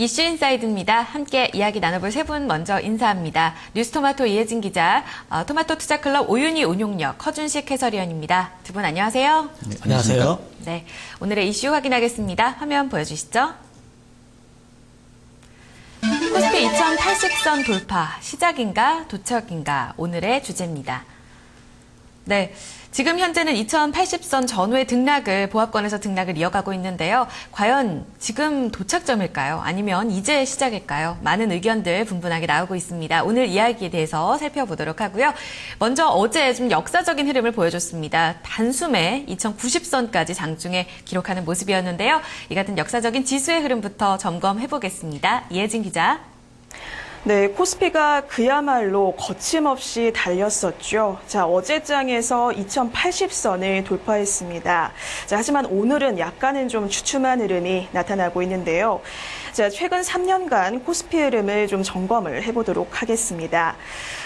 이슈 인사이드입니다. 함께 이야기 나눠볼 세 분 먼저 인사합니다. 뉴스토마토 이혜진 기자, 토마토 투자클럽 오윤희 운용력, 허준식 해설위원입니다. 두 분 안녕하세요. 네, 안녕하세요. 네, 오늘의 이슈 확인하겠습니다. 화면 보여주시죠. 코스피 2080선 돌파, 시작인가 도착인가 오늘의 주제입니다. 네, 지금 현재는 2080선 전후의 등락을 보합권에서 등락을 이어가고 있는데요. 과연 지금 도착점일까요? 아니면 이제 시작일까요? 많은 의견들 분분하게 나오고 있습니다. 오늘 이야기에 대해서 살펴보도록 하고요. 먼저 어제 좀 역사적인 흐름을 보여줬습니다. 단숨에 2090선까지 장중에 기록하는 모습이었는데요. 이 같은 역사적인 지수의 흐름부터 점검해보겠습니다. 이혜진 기자. 네, 코스피가 그야말로 거침없이 달렸었죠. 자, 어제장에서 2080선을 돌파했습니다. 자, 하지만 오늘은 약간은 좀 주춤한 흐름이 나타나고 있는데요. 자, 최근 3년간 코스피 흐름을 좀 점검을 해보도록 하겠습니다.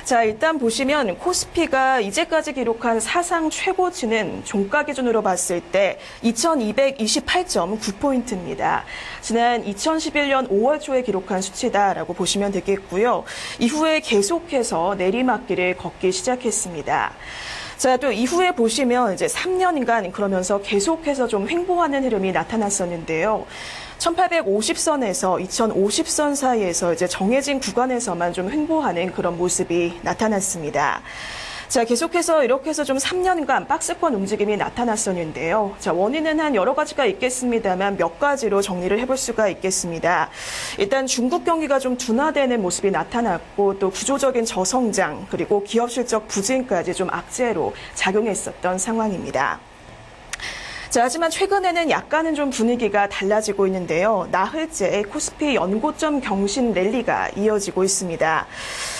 자, 일단 보시면 코스피가 이제까지 기록한 사상 최고치는 종가 기준으로 봤을 때 2228.9포인트입니다. 지난 2011년 5월 초에 기록한 수치다라고 보시면 되겠고요. 이후에 계속해서 내리막길을 걷기 시작했습니다. 자, 또 이후에 보시면 이제 3년간 그러면서 계속해서 좀 횡보하는 흐름이 나타났었는데요. 1850선에서 2050선 사이에서 이제 정해진 구간에서만 좀 횡보하는 그런 모습이 나타났습니다. 자, 계속해서 이렇게 해서 좀 3년간 박스권 움직임이 나타났었는데요. 자, 원인은 한 여러 가지가 있겠습니다만 몇 가지로 정리를 해볼 수가 있겠습니다. 일단 중국 경기가 좀 둔화되는 모습이 나타났고 또 구조적인 저성장 그리고 기업 실적 부진까지 좀 악재로 작용했었던 상황입니다. 자, 하지만 최근에는 약간은 좀 분위기가 달라지고 있는데요. 나흘째 코스피 연고점 경신 랠리가 이어지고 있습니다.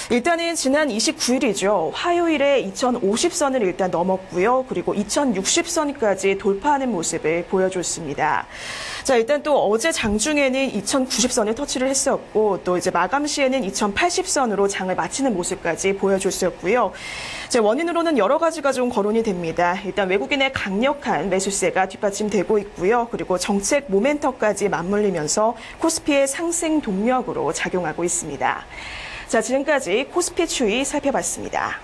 일단은 지난 29일이죠. 화요일에 2050선을 일단 넘었고요. 그리고 2060선까지 돌파하는 모습을 보여줬습니다. 자, 일단 또 어제 장중에는 2090선을 터치를 했었고 또 이제 마감 시에는 2080선으로 장을 마치는 모습까지 보여줬었고요. 자, 원인으로는 여러 가지가 좀 거론이 됩니다. 일단 외국인의 강력한 매수세가 뒷받침되고 있고요. 그리고 정책 모멘텀까지 맞물리면서 코스피의 상승 동력으로 작용하고 있습니다. 자, 지금까지 코스피 추이 살펴봤습니다.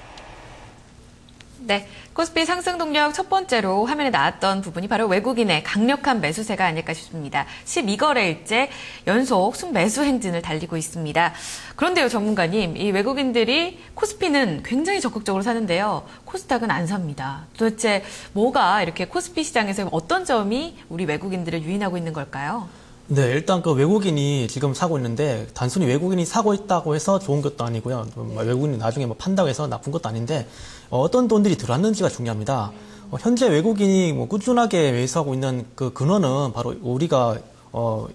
네, 코스피 상승 동력 첫 번째로 화면에 나왔던 부분이 바로 외국인의 강력한 매수세가 아닐까 싶습니다. 12거래일째 연속 순매수 행진을 달리고 있습니다. 그런데요, 전문가님, 이 외국인들이 코스피는 굉장히 적극적으로 사는데요. 코스닥은 안 삽니다. 도대체 뭐가 이렇게 코스피 시장에서 어떤 점이 우리 외국인들을 유인하고 있는 걸까요? 네, 일단 그 외국인이 지금 사고 있는데 단순히 외국인이 사고 있다고 해서 좋은 것도 아니고요. 외국인이 나중에 뭐 판다고 해서 나쁜 것도 아닌데 어떤 돈들이 들어왔는지가 중요합니다. 현재 외국인이 뭐 꾸준하게 매수하고 있는 그 근원은 바로 우리가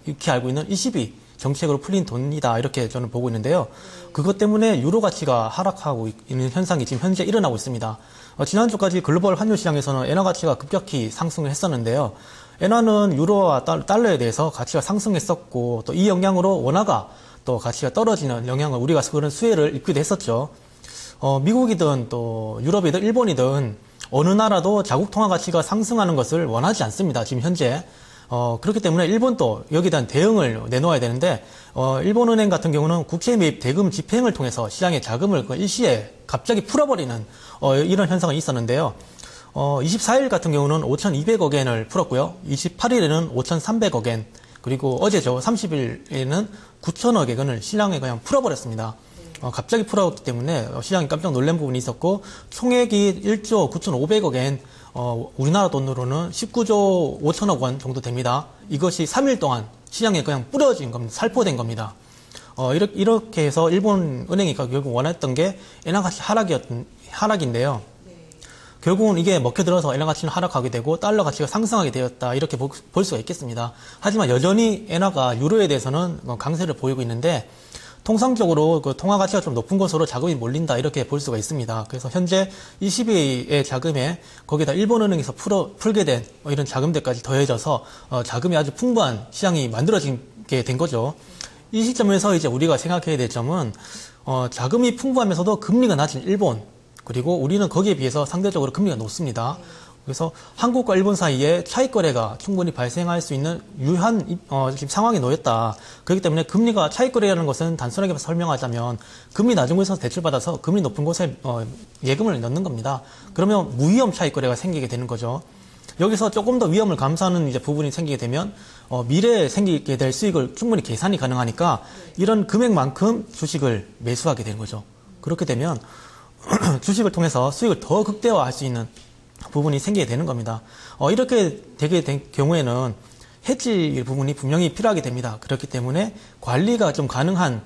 이렇게 알고 있는 22 정책으로 풀린 돈이다 이렇게 저는 보고 있는데요. 그것 때문에 유로 가치가 하락하고 있는 현상이 지금 현재 일어나고 있습니다. 지난주까지 글로벌 환율 시장에서는 엔화 가치가 급격히 상승을 했었는데요. 엔화는 유로와 달러에 대해서 가치가 상승했었고 또 이 영향으로 원화가 또 가치가 떨어지는 영향을 우리가 그런 수혜를 입기도 했었죠. 미국이든 또 유럽이든 일본이든 어느 나라도 자국 통화 가치가 상승하는 것을 원하지 않습니다. 지금 현재. 그렇기 때문에 일본도 여기에 대한 대응을 내놓아야 되는데 일본은행 같은 경우는 국채 매입 대금 집행을 통해서 시장의 자금을 일시에 갑자기 풀어버리는 이런 현상이 있었는데요. 24일 같은 경우는 5,200억 엔을 풀었고요. 28일에는 5,300억 엔, 그리고 어제죠. 30일에는 9,000억 엔을 시장에 그냥 풀어버렸습니다. 갑자기 풀었기 때문에 시장이 깜짝 놀란 부분이 있었고, 총액이 1조 9,500억 엔, 우리나라 돈으로는 19조 5천억 원 정도 됩니다. 이것이 3일 동안 시장에 그냥 뿌려진 겁니다. 살포된 겁니다. 이렇게 해서 일본 은행이 결국 원했던 게 엔화 가치 하락인데요. 결국은 이게 먹혀들어서 엔화 가치는 하락하게 되고 달러 가치가 상승하게 되었다 이렇게 볼 수가 있겠습니다. 하지만 여전히 엔화가 유로에 대해서는 강세를 보이고 있는데 통상적으로 그 통화 가치가 좀 높은 곳으로 자금이 몰린다 이렇게 볼 수가 있습니다. 그래서 현재 22의 자금에 거기다 일본은행에서 풀게 된 이런 자금들까지 더해져서 자금이 아주 풍부한 시장이 만들어지게 된 거죠. 이 시점에서 이제 우리가 생각해야 될 점은 자금이 풍부하면서도 금리가 낮은 일본, 그리고 우리는 거기에 비해서 상대적으로 금리가 높습니다. 그래서 한국과 일본 사이에 차익 거래가 충분히 발생할 수 있는 유한 지금 상황에 놓였다. 그렇기 때문에 금리가 차익 거래라는 것은 단순하게 설명하자면 금리 낮은 곳에서 대출받아서 금리 높은 곳에 예금을 넣는 겁니다. 그러면 무위험 차익 거래가 생기게 되는 거죠. 여기서 조금 더 위험을 감수하는 이제 부분이 생기게 되면 미래에 생기게 될 수익을 충분히 계산이 가능하니까 이런 금액만큼 주식을 매수하게 되는 거죠. 그렇게 되면 주식을 통해서 수익을 더 극대화할 수 있는 부분이 생기게 되는 겁니다. 이렇게 되게 된 경우에는 해지 부분이 분명히 필요하게 됩니다. 그렇기 때문에 관리가 좀 가능한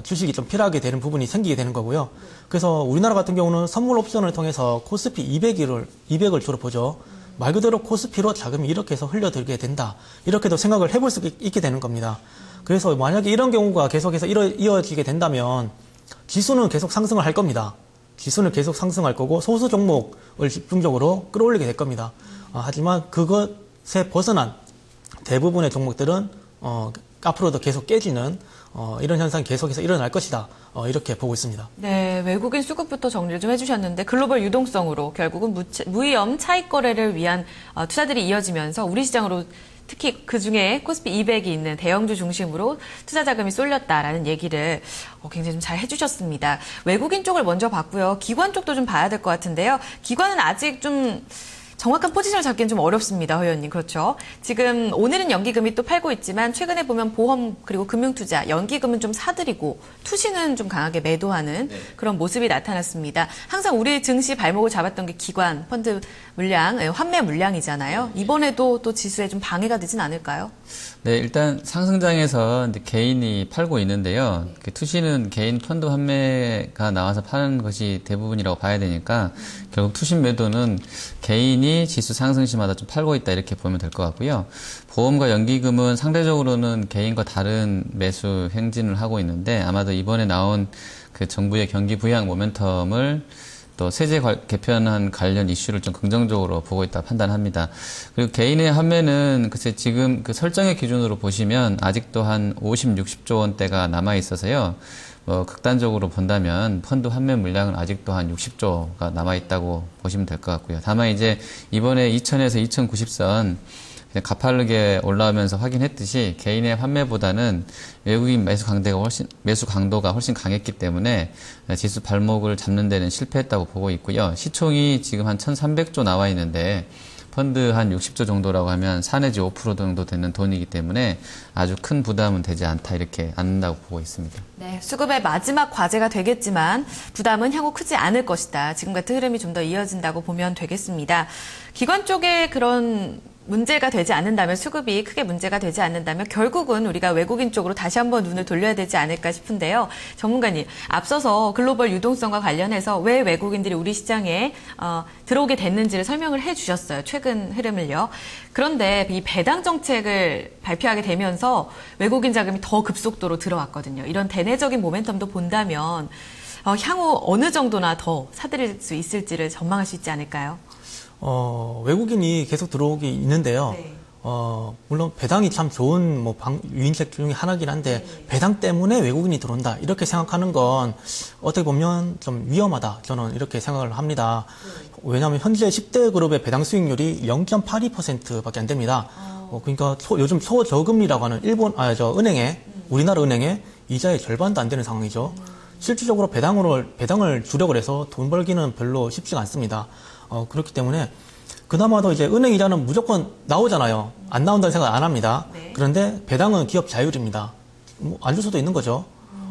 주식이 좀 필요하게 되는 부분이 생기게 되는 거고요. 그래서 우리나라 같은 경우는 선물 옵션을 통해서 코스피 200을 주로 보죠. 말 그대로 코스피로 자금이 이렇게 해서 흘려들게 된다. 이렇게도 생각을 해볼 수 있게 되는 겁니다. 그래서 만약에 이런 경우가 계속해서 이어지게 된다면 지수는 계속 상승을 할 겁니다. 지수는 계속 상승할 거고 소수 종목을 집중적으로 끌어올리게 될 겁니다. 하지만 그것에 벗어난 대부분의 종목들은 앞으로도 계속 깨지는 이런 현상이 계속해서 일어날 것이다. 이렇게 보고 있습니다. 네, 외국인 수급부터 정리를 좀 해주셨는데 글로벌 유동성으로 결국은 무위험 차익 거래를 위한 투자들이 이어지면서 우리 시장으로 특히 그중에 코스피 200이 있는 대형주 중심으로 투자 자금이 쏠렸다라는 얘기를 굉장히 좀 잘 해주셨습니다. 외국인 쪽을 먼저 봤고요. 기관 쪽도 좀 봐야 될 것 같은데요. 기관은 아직 좀 정확한 포지션을 잡기는 좀 어렵습니다. 허 의원님. 그렇죠. 지금 오늘은 연기금이 또 팔고 있지만 최근에 보면 보험 그리고 금융투자, 연기금은 좀 사들이고 투시는 좀 강하게 매도하는 그런 모습이 나타났습니다. 항상 우리 증시 발목을 잡았던 게 기관, 펀드 물량, 환매 물량이잖아요. 이번에도 또 지수에 좀 방해가 되진 않을까요? 네, 일단 상승장에서 개인이 팔고 있는데요. 투시는 개인 펀드 환매가 나와서 파는 것이 대부분이라고 봐야 되니까 결국 투신 매도는 개인이 지수 상승시마다 좀 팔고 있다 이렇게 보면 될 것 같고요. 보험과 연기금은 상대적으로는 개인과 다른 매수 행진을 하고 있는데 아마도 이번에 나온 그 정부의 경기 부양 모멘텀을 또 세제 개편한 관련 이슈를 좀 긍정적으로 보고 있다 판단합니다. 그리고 개인의 환매는 글쎄 지금 그 설정의 기준으로 보시면 아직도 한 50, 60조 원대가 남아 있어서요. 극단적으로 본다면 펀드 환매 물량은 아직도 한 60조가 남아 있다고 보시면 될 것 같고요. 다만 이제 이번에 2000에서 2090선 가파르게 올라오면서 확인했듯이 개인의 환매보다는 외국인 매수 강도가 훨씬 강했기 때문에 지수 발목을 잡는 데는 실패했다고 보고 있고요. 시총이 지금 한 1300조 나와 있는데 펀드 한 60조 정도라고 하면 4 내지 5% 정도 되는 돈이기 때문에 아주 큰 부담은 되지 않는다고 보고 있습니다. 네, 수급의 마지막 과제가 되겠지만 부담은 향후 크지 않을 것이다. 지금 같은 흐름이 좀 더 이어진다고 보면 되겠습니다. 기관 쪽에 그런 문제가 되지 않는다면 수급이 크게 문제가 되지 않는다면 결국은 우리가 외국인 쪽으로 다시 한번 눈을 돌려야 되지 않을까 싶은데요. 전문가님, 앞서서 글로벌 유동성과 관련해서 왜 외국인들이 우리 시장에 들어오게 됐는지를 설명을 해주셨어요. 최근 흐름을요. 그런데 이 배당 정책을 발표하게 되면서 외국인 자금이 더 급속도로 들어왔거든요. 이런 대내적인 모멘텀도 본다면 향후 어느 정도나 더 사들일 수 있을지를 전망할 수 있지 않을까요? 외국인이 계속 들어오기 있는데요. 네. 물론 배당이 참 좋은 유인책 중에 하나긴 한데 배당 때문에 외국인이 들어온다 이렇게 생각하는 건 어떻게 보면 좀 위험하다 저는 이렇게 생각을 합니다. 왜냐하면 현재 10대 그룹의 배당 수익률이 0.82%밖에 안 됩니다. 그러니까 요즘 초저금리라고 하는 우리나라 은행에 이자의 절반도 안 되는 상황이죠. 실질적으로 배당을 주력을 해서 돈 벌기는 별로 쉽지가 않습니다. 그렇기 때문에 그나마도 이제 은행 이자는 무조건 나오잖아요. 안 나온다는 생각 안 합니다. 네. 그런데 배당은 기업 자율입니다. 안 줄 수도 있는 거죠.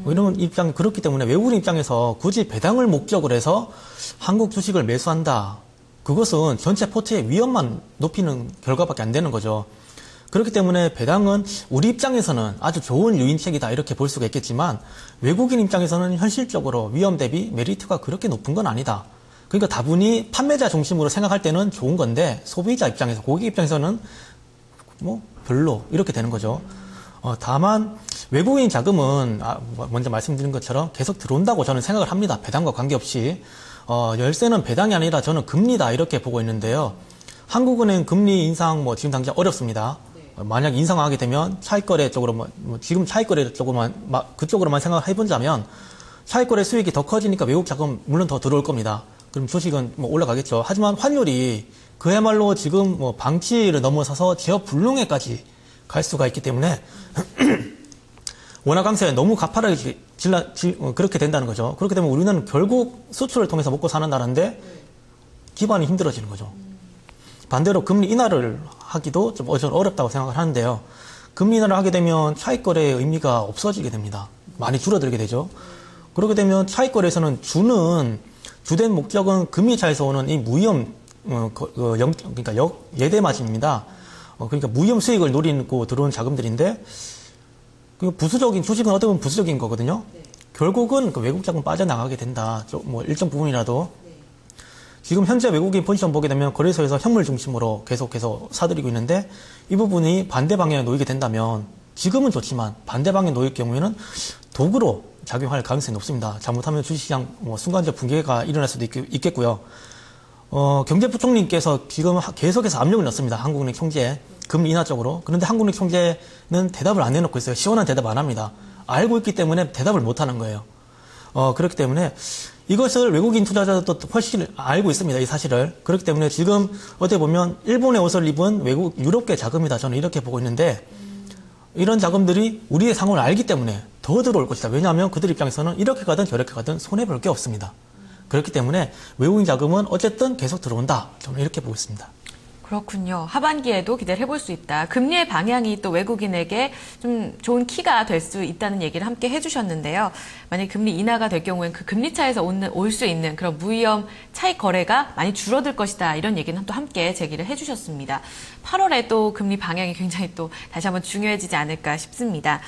이런 입장이 그렇기 때문에 외국인 입장에서 굳이 배당을 목적으로 해서 한국 주식을 매수한다. 그것은 전체 포트의 위험만 높이는 결과밖에 안 되는 거죠. 그렇기 때문에 배당은 우리 입장에서는 아주 좋은 유인책이다 이렇게 볼 수가 있겠지만 외국인 입장에서는 현실적으로 위험 대비 메리트가 그렇게 높은 건 아니다. 그러니까 다분히 판매자 중심으로 생각할 때는 좋은 건데 소비자 입장에서 고객 입장에서는 별로 이렇게 되는 거죠. 다만 외국인 자금은 먼저 말씀드린 것처럼 계속 들어온다고 저는 생각을 합니다. 배당과 관계없이 열쇠는 배당이 아니라 저는 금리다 이렇게 보고 있는데요. 한국은행 금리 인상 지금 당장 어렵습니다. 만약 인상하게 되면 차익거래 쪽으로 지금 차익거래 쪽으로만 그쪽으로만 생각을 해본다면 차익거래 수익이 더 커지니까 외국 자금 물론 더 들어올 겁니다. 그럼 주식은 뭐 올라가겠죠. 하지만 환율이 그야말로 지금 뭐 방치를 넘어서서 지역 불능에까지 갈 수가 있기 때문에 원화 강세에 너무 가파르게 그렇게 된다는 거죠. 그렇게 되면 우리는 결국 수출을 통해서 먹고 사는 나라인데 기반이 힘들어지는 거죠. 반대로 금리 인하를 하기도 좀 어렵다고 생각을 하는데요. 금리 인하를 하게 되면 차익 거래의 의미가 없어지게 됩니다. 많이 줄어들게 되죠. 그렇게 되면 차익 거래에서는 주된 목적은 금리 차에서 오는 이 무위험 그러니까 예대 마진입니다. 그러니까 무위험 수익을 노리고 들어온 자금들인데 부수적인 주식은 어떻게 보면 부수적인 거거든요. 결국은 그 외국 자금 빠져나가게 된다. 뭐 일정 부분이라도. 지금 현재 외국인 포지션 보게 되면 거래소에서 현물 중심으로 계속해서 사들이고 있는데 이 부분이 반대 방향에 놓이게 된다면 지금은 좋지만 반대 방향에 놓일 경우에는 도구로 작용할 가능성이 높습니다. 잘못하면 주식시장 순간적 붕괴가 일어날 수도 있겠고요. 경제부총리께서 지금 계속해서 압력을 넣습니다. 한국은행 총재에. 금리 인하 쪽으로. 그런데 한국은행 총재는 대답을 안 내놓고 있어요. 시원한 대답 안 합니다. 알고 있기 때문에 대답을 못 하는 거예요. 그렇기 때문에 이것을 외국인 투자자들도 훨씬 알고 있습니다. 이 사실을. 그렇기 때문에 지금 어떻게 보면 일본의 옷을 입은 유럽계 자금이다. 저는 이렇게 보고 있는데 이런 자금들이 우리의 상황을 알기 때문에 더 들어올 것이다. 왜냐하면 그들 입장에서는 이렇게 가든 저렇게 가든 손해볼 게 없습니다. 그렇기 때문에 외국인 자금은 어쨌든 계속 들어온다. 저는 이렇게 보고 있습니다. 그렇군요. 하반기에도 기대를 해볼 수 있다. 금리의 방향이 또 외국인에게 좀 좋은 키가 될 수 있다는 얘기를 함께 해주셨는데요. 만약 금리 인하가 될 경우엔 그 금리 차에서 올 수 있는 그런 무위험 차익 거래가 많이 줄어들 것이다. 이런 얘기는 또 함께 제기를 해주셨습니다. 8월에 또 금리 방향이 굉장히 또 다시 한번 중요해지지 않을까 싶습니다.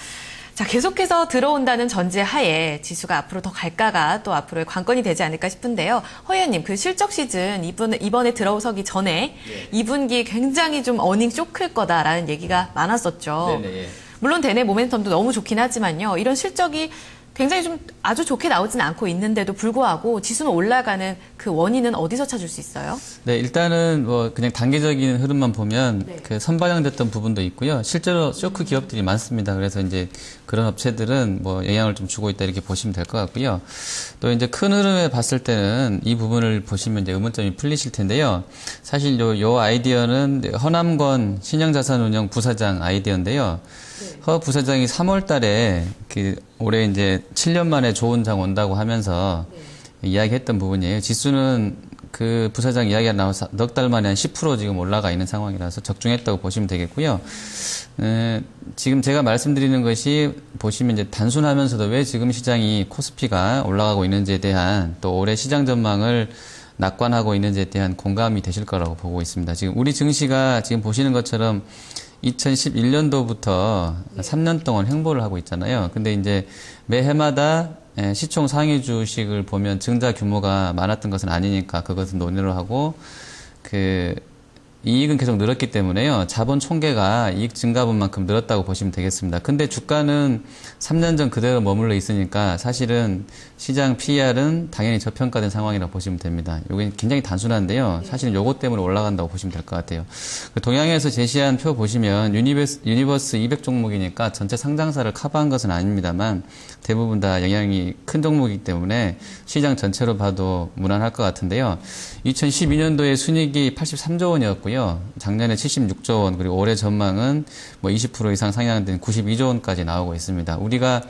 자, 계속해서 들어온다는 전제 하에 지수가 앞으로 더 갈까가 또 앞으로의 관건이 되지 않을까 싶은데요. 허 의원님, 그 실적 시즌 이번에 들어서기 전에 2분기 굉장히 좀 어닝 쇼크일 거다라는 얘기가 많았었죠. 네네. 물론 대내 모멘텀도 너무 좋긴 하지만요. 이런 실적이 굉장히 좀 아주 좋게 나오지는 않고 있는데도 불구하고 지수는 올라가는 그 원인은 어디서 찾을 수 있어요? 네, 일단은 뭐 그냥 단기적인 흐름만 보면 그 선반영됐던 부분도 있고요. 실제로 쇼크 기업들이 많습니다. 그래서 이제 그런 업체들은 뭐 영향을 좀 주고 있다 이렇게 보시면 될 것 같고요. 또 이제 큰 흐름에 봤을 때는 이 부분을 보시면 이제 의문점이 풀리실 텐데요. 사실 요 아이디어는 허남권 신영자산운용 부사장 아이디어인데요. 허 부사장이 3월 달에 올해 이제 7년 만에 좋은 장 온다고 하면서 이야기했던 부분이에요. 지수는 그 부사장 이야기가 나와서 넉 달 만에 한 10% 지금 올라가 있는 상황이라서 적중했다고 보시면 되겠고요. 지금 제가 말씀드리는 것이 보시면 이제 단순하면서도 왜 지금 시장이 코스피가 올라가고 있는지에 대한 또 올해 시장 전망을 낙관하고 있는지에 대한 공감이 되실 거라고 보고 있습니다. 지금 우리 증시가 지금 보시는 것처럼 2011년도부터 3년 동안 횡보를 하고 있잖아요. 근데 이제 매해마다 시총 상위 주식을 보면 증자 규모가 많았던 것은 아니니까 그것은 논의를 하고 이익은 계속 늘었기 때문에요. 자본 총계가 이익 증가분만큼 늘었다고 보시면 되겠습니다. 근데 주가는 3년 전 그대로 머물러 있으니까 사실은 시장 PER은 당연히 저평가된 상황이라고 보시면 됩니다. 이게 굉장히 단순한데요. 사실은 요것 때문에 올라간다고 보시면 될 것 같아요. 동양에서 제시한 표 보시면 유니버스 200 종목이니까 전체 상장사를 커버한 것은 아닙니다만 대부분 다 영향이 큰 종목이기 때문에 시장 전체로 봐도 무난할 것 같은데요. 2012년도에 순이익이 83조 원이었고요. 작년에 76조 원, 그리고 올해 전망은 뭐 20% 이상 상향된 92조 원까지 나오고 있습니다. 우리가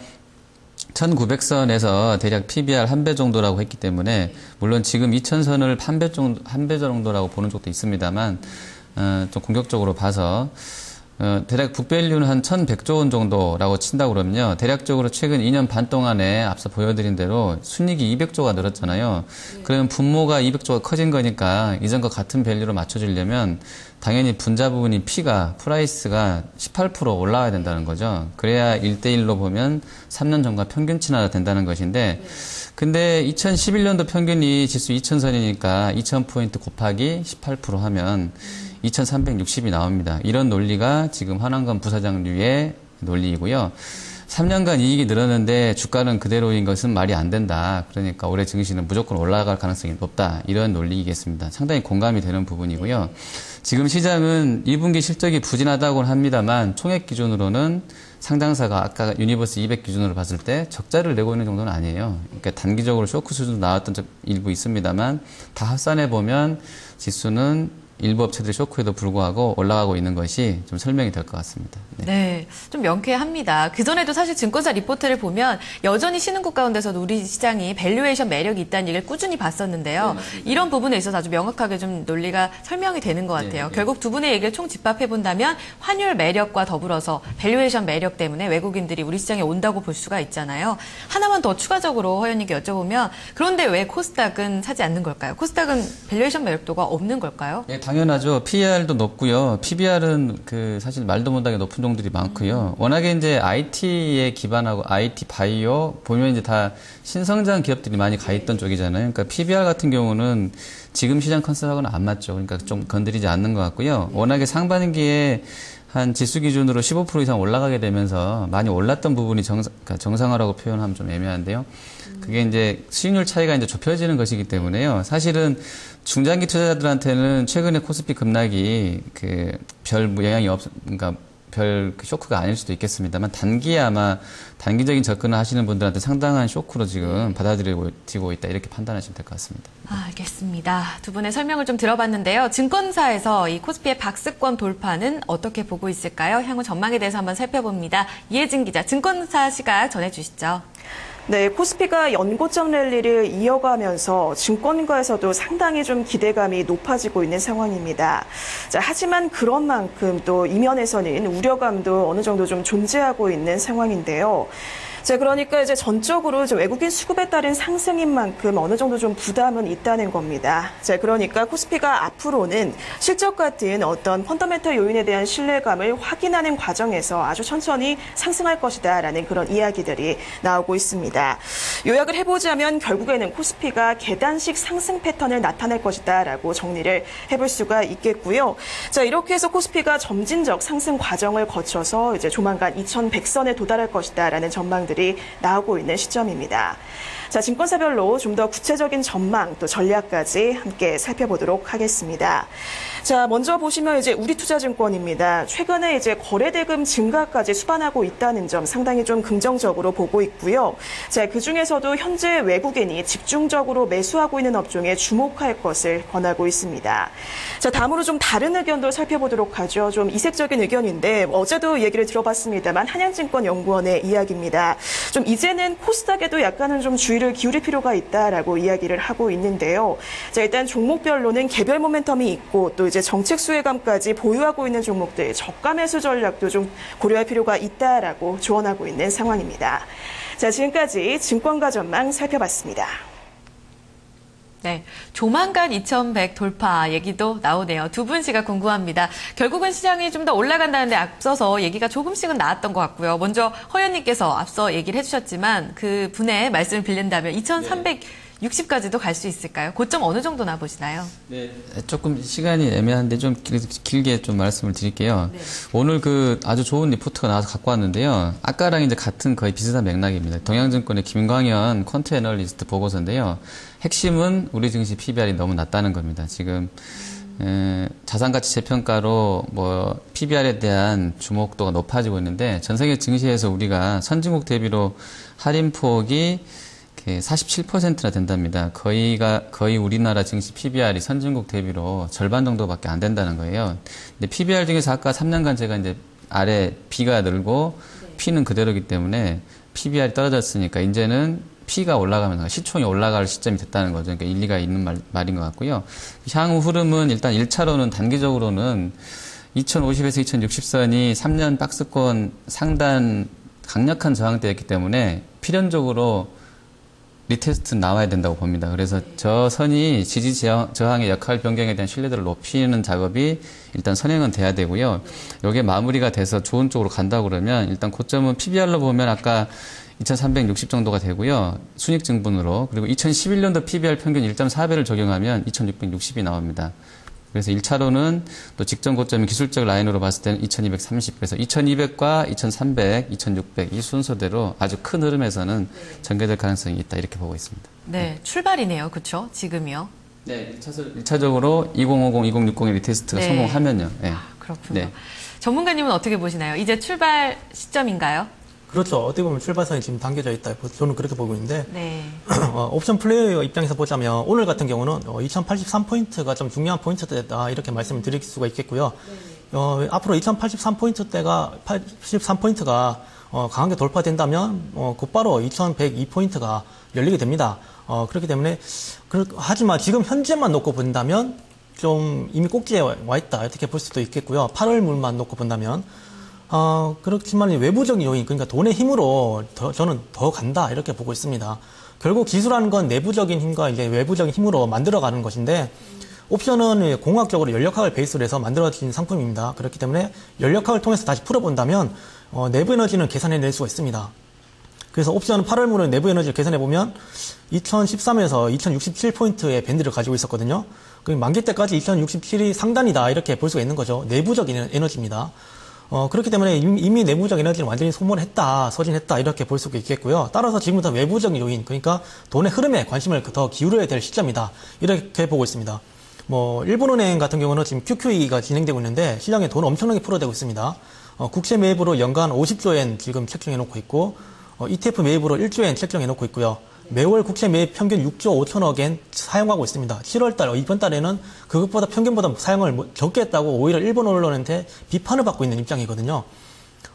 1900선에서 대략 PBR 1배 정도라고 했기 때문에 물론 지금 2000선을 한 배 정도라고 보는 쪽도 있습니다만 좀 공격적으로 봐서 대략 북밸류는 한 1100조 원 정도라고 친다고 그러면요. 대략적으로 최근 2년 반 동안에 앞서 보여드린 대로 순이익이 200조가 늘었잖아요. 그러면 분모가 200조가 커진 거니까 이전과 같은 밸류로 맞춰주려면 당연히 분자 부분이 프라이스가 18% 올라와야 된다는 거죠. 그래야 1대1로 보면 3년 전과 평균 친화가 된다는 것인데 근데 2011년도 평균이 지수 2000선이니까 2000포인트 곱하기 18% 하면 2360이 나옵니다. 이런 논리가 지금 한남권 부사장류의 논리이고요. 3년간 이익이 늘었는데 주가는 그대로인 것은 말이 안 된다. 그러니까 올해 증시는 무조건 올라갈 가능성이 높다. 이런 논리이겠습니다. 상당히 공감이 되는 부분이고요. 지금 시장은 2분기 실적이 부진하다고는 합니다만 총액 기준으로는 상장사가 아까 유니버스 200 기준으로 봤을 때 적자를 내고 있는 정도는 아니에요. 그러니까 단기적으로 쇼크 수준도 나왔던 적 일부 있습니다만 다 합산해 보면 지수는 일부 업체들의 쇼크에도 불구하고 올라가고 있는 것이 좀 설명이 될 것 같습니다. 네. 네, 좀 명쾌합니다. 그전에도 사실 증권사 리포트를 보면 여전히 신흥국 가운데서도 우리 시장이 밸류에이션 매력이 있다는 얘기를 꾸준히 봤었는데요. 이런 부분에 있어서 아주 명확하게 좀 논리가 설명이 되는 것 같아요. 결국 두 분의 얘기를 총 집합해본다면 환율 매력과 더불어서 밸류에이션 매력 때문에 외국인들이 우리 시장에 온다고 볼 수가 있잖아요. 하나만 더 추가적으로 허연님께 여쭤보면 그런데 왜 코스닥은 사지 않는 걸까요? 코스닥은 밸류에이션 매력도가 없는 걸까요? 네, 당연하죠. PER도 높고요. PBR은 사실 말도 못하게 높은 종들이 많고요. 워낙에 이제 IT에 기반하고 IT 바이오 보면 이제 다 신성장 기업들이 많이 가 있던 쪽이잖아요. 그러니까 PBR 같은 경우는 지금 시장 컨셉하고는 안 맞죠. 그러니까 좀 건드리지 않는 것 같고요. 워낙에 상반기에 한 지수 기준으로 15% 이상 올라가게 되면서 많이 올랐던 부분이 그러니까 정상화라고 표현하면 좀 애매한데요. 그게 이제 수익률 차이가 이제 좁혀지는 것이기 때문에요. 사실은 중장기 투자자들한테는 최근에 코스피 급락이 별 영향이 그러니까 별 쇼크가 아닐 수도 있겠습니다만 단기에 아마 단기적인 접근을 하시는 분들한테 상당한 쇼크로 지금 받아들이고 있다 이렇게 판단하시면 될 것 같습니다. 알겠습니다. 두 분의 설명을 좀 들어봤는데요. 증권사에서 이 코스피의 박스권 돌파는 어떻게 보고 있을까요? 향후 전망에 대해서 한번 살펴봅니다. 이혜진 기자, 증권사 시각 전해주시죠. 네, 코스피가 연고점 랠리를 이어가면서 증권가에서도 상당히 좀 기대감이 높아지고 있는 상황입니다. 자, 하지만 그런 만큼 또 이면에서는 우려감도 어느 정도 좀 존재하고 있는 상황인데요. 자, 그러니까 이제 전적으로 외국인 수급에 따른 상승인 만큼 어느 정도 좀 부담은 있다는 겁니다. 자, 그러니까 코스피가 앞으로는 실적 같은 어떤 펀더멘털 요인에 대한 신뢰감을 확인하는 과정에서 아주 천천히 상승할 것이다라는 그런 이야기들이 나오고 있습니다. 요약을 해보자면 결국에는 코스피가 계단식 상승 패턴을 나타낼 것이다라고 정리를 해볼 수가 있겠고요. 자, 이렇게 해서 코스피가 점진적 상승 과정을 거쳐서 이제 조만간 2100선에 도달할 것이다라는 전망들이 나오고 있는 시점입니다. 자, 증권사별로 좀 더 구체적인 전망 또 전략까지 함께 살펴보도록 하겠습니다. 자, 먼저 보시면 이제 우리투자증권입니다. 최근에 이제 거래대금 증가까지 수반하고 있다는 점 상당히 좀 긍정적으로 보고 있고요. 자, 그 중에서도 현재 외국인이 집중적으로 매수하고 있는 업종에 주목할 것을 권하고 있습니다. 자, 다음으로 좀 다른 의견도 살펴보도록 하죠. 좀 이색적인 의견인데 어제도 얘기를 들어봤습니다만 한양증권연구원의 이야기입니다. 좀 이제는 코스닥에도 약간은 좀 주의를 기울일 필요가 있다라고 이야기를 하고 있는데요. 자, 일단 종목별로는 개별 모멘텀이 있고 또 이제 정책 수혜감까지 보유하고 있는 종목들 저가 매수 전략도 좀 고려할 필요가 있다라고 조언하고 있는 상황입니다. 자, 지금까지 증권가 전망 살펴봤습니다. 네, 조만간 2100 돌파 얘기도 나오네요. 두 분 시각 궁금합니다. 결국은 시장이 좀 더 올라간다는 데 앞서서 얘기가 조금씩은 나왔던 것 같고요. 먼저 허연님께서 앞서 얘기를 해주셨지만 그 분의 말씀을 빌린다면 2360까지도 갈 수 있을까요? 고점 어느 정도나 보시나요? 네, 조금 시간이 애매한데 좀 길게 좀 말씀을 드릴게요. 네. 오늘 아주 좋은 리포트가 나와서 갖고 왔는데요. 아까랑 이제 같은 거의 비슷한 맥락입니다. 동양증권의 김광현 퀀트 애널리스트 보고서인데요. 핵심은 우리 증시 PBR이 너무 낮다는 겁니다. 지금 자산가치 재평가로 PBR에 대한 주목도가 높아지고 있는데 전 세계 증시에서 우리가 선진국 대비로 할인폭이 47%나 된답니다. 거의 우리나라 증시 PBR이 선진국 대비로 절반 정도밖에 안 된다는 거예요. 근데 PBR 중에서 아까 3년간 제가 이제 아래 B가 늘고 P는 그대로이기 때문에 PBR이 떨어졌으니까 이제는 P가 올라가면서 시총이 올라갈 시점이 됐다는 거죠. 그러니까 일리가 있는 말인 것 같고요. 향후 흐름은 일단 1차로는 단기적으로는 2050에서 2060선이 3년 박스권 상단 강력한 저항대였기 때문에 필연적으로 리테스트 나와야 된다고 봅니다. 그래서 저 선이 지지 저항의 역할 변경에 대한 신뢰도를 높이는 작업이 일단 선행은 돼야 되고요. 이게 마무리가 돼서 좋은 쪽으로 간다고 그러면 일단 고점은 PBR로 보면 아까 2360 정도가 되고요. 순익증분으로. 그리고 2011년도 PBR 평균 1.4배를 적용하면 2660이 나옵니다. 그래서 1차로는 또 직전 고점이 기술적 라인으로 봤을 때는 2230. 그래서 2200과 2300, 2600 이 순서대로 아주 큰 흐름에서는 전개될 가능성이 있다 이렇게 보고 있습니다. 네, 출발이네요. 그렇죠? 지금이요. 네, 1차적으로 2050, 2060의 리테스트가 성공하면요. 네. 그렇군요. 네. 전문가님은 어떻게 보시나요? 이제 출발 시점인가요? 그렇죠. 어떻게 보면 출발선이 지금 당겨져 있다. 저는 그렇게 보고 있는데, 네. 옵션 플레이어 입장에서 보자면, 오늘 같은 경우는 2083포인트가 좀 중요한 포인트대다. 이렇게 말씀을 드릴 수가 있겠고요. 앞으로 83포인트가 강하게 돌파된다면, 곧바로 2102포인트가 열리게 됩니다. 그렇기 때문에, 하지만 지금 현재만 놓고 본다면, 좀 이미 꼭지에 와 있다. 이렇게 볼 수도 있겠고요. 8월물만 놓고 본다면. 그렇지만 외부적인 요인, 그러니까 돈의 힘으로 저는 더 간다. 이렇게 보고 있습니다. 결국 지수라는 건 내부적인 힘과 이제 외부적인 힘으로 만들어가는 것인데, 옵션은 공학적으로 연력학을 베이스로 해서 만들어진 상품입니다. 그렇기 때문에 연력학을 통해서 다시 풀어본다면, 내부 에너지는 계산해낼 수가 있습니다. 그래서 옵션은 8월물의 내부 에너지를 계산해보면 2013에서 2067포인트의 밴드를 가지고 있었거든요. 만기 때까지 2067이 상단이다 이렇게 볼 수가 있는 거죠. 내부적인 에너지입니다. 그렇기 때문에 이미 내부적 에너지를 완전히 소모했다, 소진했다 이렇게 볼 수가 있겠고요. 따라서 지금부터 외부적인 요인, 그러니까 돈의 흐름에 관심을 더 기울여야 될 시점이다 이렇게 보고 있습니다. 일본은행 같은 경우는 지금 QQE가 진행되고 있는데 시장에 돈을 엄청나게 풀어대고 있습니다. 국채 매입으로 연간 50조엔 지금 책정해 놓고 있고, ETF 매입으로 1조엔 책정해 놓고 있고요. 매월 국채 매입 평균 6조 5천억엔 사용하고 있습니다. 7월달, 이번 달에는 그것보다 평균보다 사용을 적게 했다고 오히려 일본 언론한테 비판을 받고 있는 입장이거든요.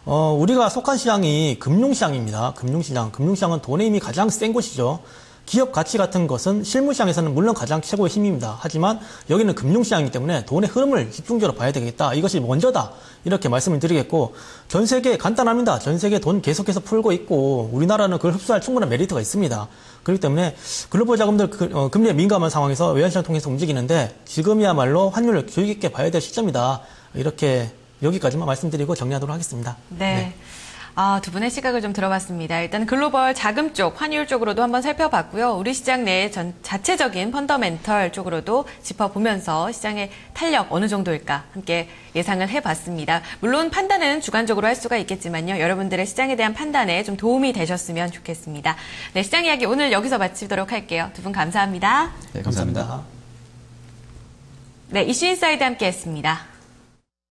우리가 속한 시장이 금융시장입니다. 금융시장은 돈의 힘이 가장 센 곳이죠. 기업 가치 같은 것은 실무시장에서는 물론 가장 최고의 힘입니다. 하지만 여기는 금융시장이기 때문에 돈의 흐름을 집중적으로 봐야 되겠다. 이것이 먼저다. 이렇게 말씀을 드리겠고, 전 세계 간단합니다. 전 세계 돈 계속해서 풀고 있고 우리나라는 그걸 흡수할 충분한 메리트가 있습니다. 그렇기 때문에 글로벌 자금들 금리에 민감한 상황에서 외환시장 통해서 움직이는데 지금이야말로 환율을 주의 깊게 봐야 될 시점이다. 이렇게 여기까지만 말씀드리고 정리하도록 하겠습니다. 네. 두 분의 시각을 좀 들어봤습니다. 일단 글로벌 자금 쪽, 환율 쪽으로도 한번 살펴봤고요. 우리 시장 내 자체적인 펀더멘털 쪽으로도 짚어보면서 시장의 탄력 어느 정도일까 함께 예상을 해봤습니다. 물론 판단은 주관적으로 할 수가 있겠지만요. 여러분들의 시장에 대한 판단에 좀 도움이 되셨으면 좋겠습니다. 네, 시장 이야기 오늘 여기서 마치도록 할게요. 두 분 감사합니다. 네, 감사합니다. 감사합니다. 네, 이슈인사이드 함께했습니다.